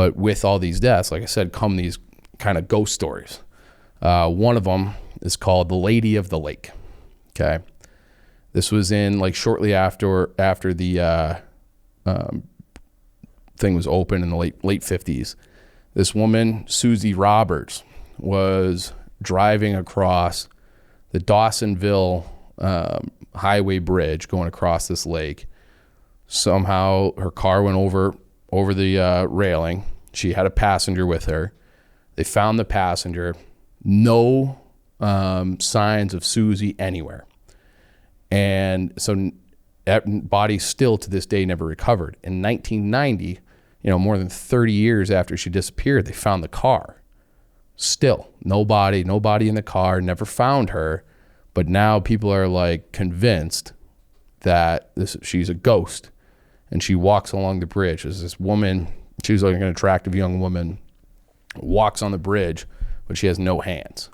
But with all these deaths, like I said, come these kind of ghost stories. One of them is called The Lady of the Lake. Okay. This was in like shortly after the thing was open in the late 50s. This woman, Susie Roberts, was driving across the Dawsonville highway bridge going across this lake. Somehow her car went over the railing. She had a passenger with her. They found the passenger. No signs of Susie anywhere. And so that body still to this day never recovered. In 1990, more than 30 years after she disappeared, they found the car. Still, nobody in the car, never found her. But now people are like convinced that she's a ghost. And she walks along the bridge. There's this woman, she's like an attractive young woman, walks on the bridge, but she has no hands.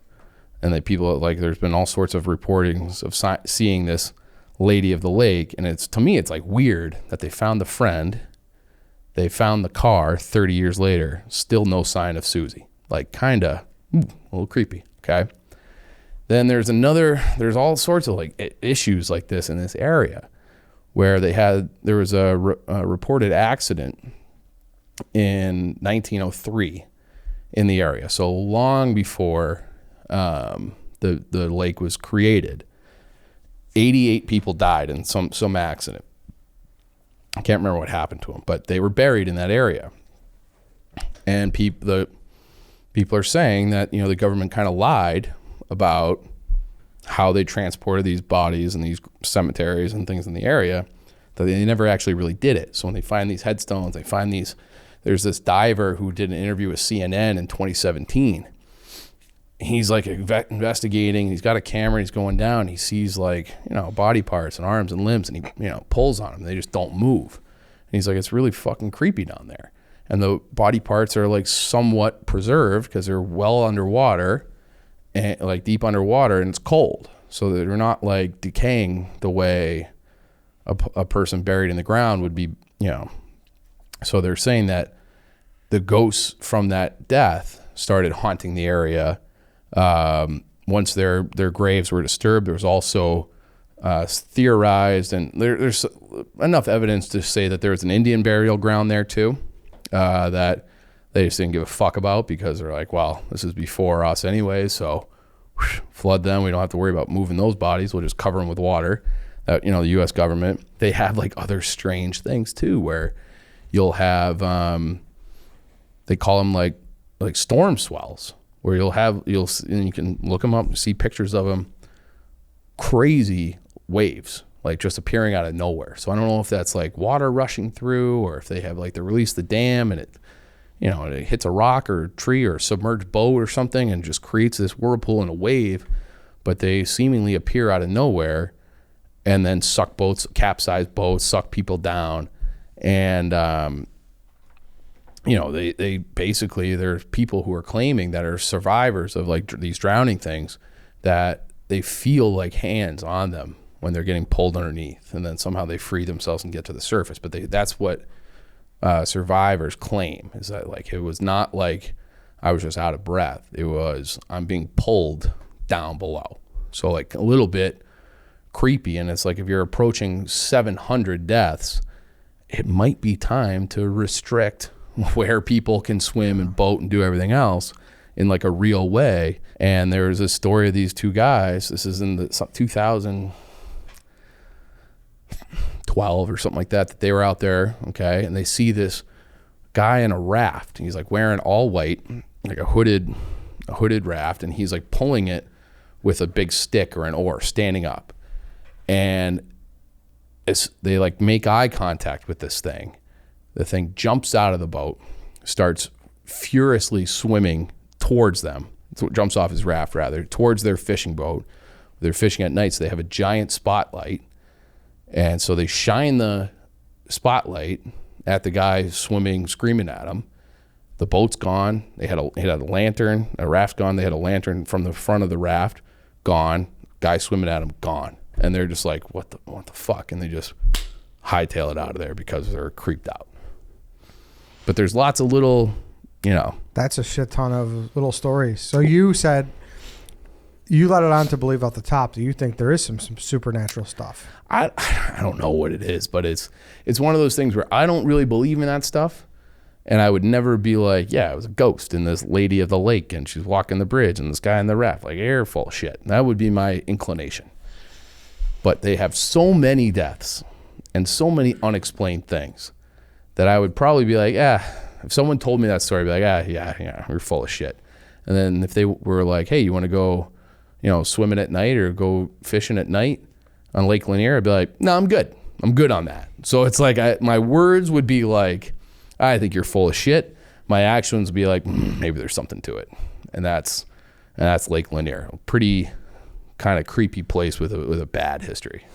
And there's been all sorts of reportings of seeing this Lady of the Lake. And to me, it's like weird that they found the friend. They found the car 30 years later, still no sign of Susie. Like kind of a little creepy. Okay. Then there's all sorts of like issues like this in this area where there was a reported accident in 1903 in the area. So long before the lake was created. 88 people died in some accident. I can't remember what happened to them, but they were buried in that area. And people are saying that, the government kind of lied about how they transported these bodies in these cemeteries and things in the area, that they never actually really did it. So when they find these headstones, there's this diver who did an interview with CNN in 2017. He's like investigating. He's got a camera. He's going down. He sees body parts and arms and limbs, and he pulls on them. They just don't move. And he's like, it's really fucking creepy down there. And the body parts are like somewhat preserved because they're well underwater, and like deep underwater, and it's cold, so they're not like decaying the way a person buried in the ground would be. So they're saying that the ghosts from that death started haunting the area. Once their graves were disturbed, there was also theorized, and there's enough evidence to say that there was an Indian burial ground there too, that they just didn't give a fuck about because they're like, well, this is before us anyway, so flood them. We don't have to worry about moving those bodies. We'll just cover them with water. The U.S. government, they have like other strange things too, where you'll have, they call them like storm swells, where and you can look them up and see pictures of them, crazy waves, like just appearing out of nowhere. So I don't know if that's like water rushing through, or if they have like, they release the dam and it hits a rock or a tree or a submerged boat or something and just creates this whirlpool and a wave, but they seemingly appear out of nowhere and then suck boats, capsize boats, suck people down. And, they basically, there's people who are claiming that are survivors of like these drowning things, that they feel like hands on them when they're getting pulled underneath, and then somehow they free themselves and get to the surface. But that's what survivors claim, is that like, it was not like I was just out of breath. It was, I'm being pulled down below. So like a little bit creepy. And it's like, if you're approaching 700 deaths, it might be time to restrict where people can swim and boat and do everything else in like a real way. And there's a story of these two guys. This is in the 2012 or something like that they were out there. Okay. And they see this guy in a raft. He's like wearing all white, like a hooded raft. And he's like pulling it with a big stick or an oar, standing up. And they like make eye contact with this thing. The thing jumps out of the boat, starts furiously swimming towards them. Jumps off his raft rather, towards their fishing boat. They're fishing at night, so they have a giant spotlight. And so they shine the spotlight at the guy swimming, screaming at him. The boat's gone. They had a lantern, a raft gone. They had a lantern from the front of the raft, gone. Guy swimming at him, gone. And they're just like, what the fuck? And they just hightail it out of there because they're creeped out. But there's lots of little, That's a shit ton of little stories. So you said you let it on to believe out the top. Do you think there is some supernatural stuff? I don't know what it is, but it's one of those things where I don't really believe in that stuff. And I would never be like, yeah, it was a ghost and this lady of the lake and she's walking the bridge and this guy in the raft, like air full of shit. That would be my inclination. But they have so many deaths and so many unexplained things that I would probably be like, if someone told me that story, I'd be like, yeah, you're full of shit. And then if they were like, hey, you want to go, swimming at night or go fishing at night on Lake Lanier, I'd be like, no, I'm good. I'm good on that. So it's like my words would be like, I think you're full of shit. My actions would be like, maybe there's something to it. And that's Lake Lanier. A pretty kind of creepy place with a bad history.